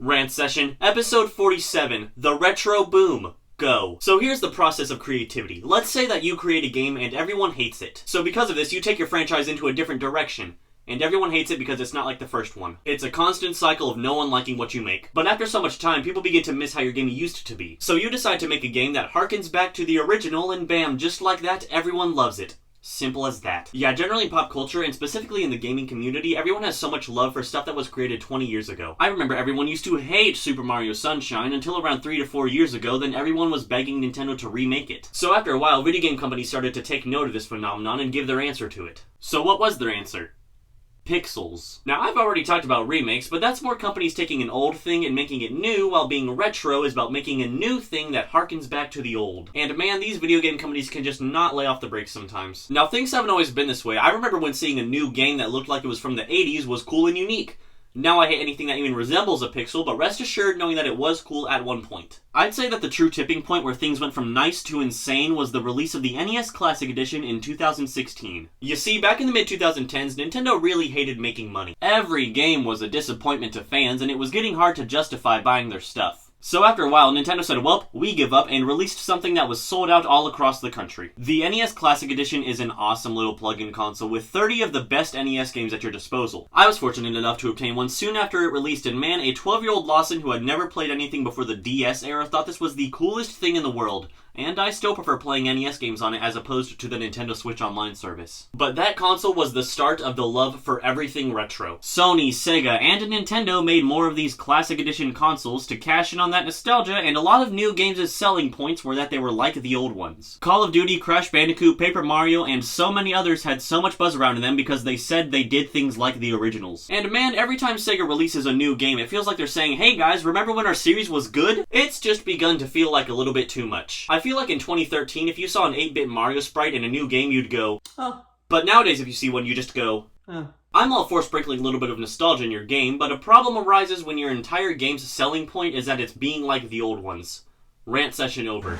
Rant Session, Episode 47, The Retro Boom. Go. So here's the process of creativity. Let's say that you create a game and everyone hates it. So because of this, you take your franchise into a different direction. And everyone hates it because it's not like the first one. It's a constant cycle of no one liking what you make. But after so much time, people begin to miss how your game used to be. So you decide to make a game that harkens back to the original, and bam, just like that, everyone loves it. Simple as that. Yeah, generally in pop culture, and specifically in the gaming community, everyone has so much love for stuff that was created 20 years ago. I remember everyone used to hate Super Mario Sunshine until around 3 to 4 years ago, then everyone was begging Nintendo to remake it. So after a while, video game companies started to take note of this phenomenon and give their answer to it. So what was their answer? Pixels. Now, I've already talked about remakes, but that's more companies taking an old thing and making it new, while being retro is about making a new thing that harkens back to the old. And man, these video game companies can just not lay off the brakes sometimes. Now, things haven't always been this way. I remember when seeing a new game that looked like it was from the 80s was cool and unique. Now I hate anything that even resembles a pixel, but rest assured knowing that it was cool at one point. I'd say that the true tipping point where things went from nice to insane was the release of the NES Classic Edition in 2016. You see, back in the mid-2010s, Nintendo really hated making money. Every game was a disappointment to fans, and it was getting hard to justify buying their stuff. So after a while, Nintendo said, well, we give up, and released something that was sold out all across the country. The NES Classic Edition is an awesome little plug-in console with 30 of the best NES games at your disposal. I was fortunate enough to obtain one soon after it released, and man, a 12-year-old Lawson who had never played anything before the DS era thought this was the coolest thing in the world. And I still prefer playing NES games on it as opposed to the Nintendo Switch Online service. But that console was the start of the love for everything retro. Sony, Sega, and Nintendo made more of these Classic Edition consoles to cash in on that nostalgia, and a lot of new games' selling points were that they were like the old ones. Call of Duty, Crash Bandicoot, Paper Mario, and so many others had so much buzz around them because they said they did things like the originals. And man, every time Sega releases a new game, it feels like they're saying, hey guys, remember when our series was good? It's just begun to feel like a little bit too much. I feel like in 2013, if you saw an 8-bit Mario sprite in a new game, you'd go, oh. But nowadays, if you see one, you just go, oh. I'm all for sprinkling a little bit of nostalgia in your game, but a problem arises when your entire game's selling point is that it's being like the old ones. Rant session over.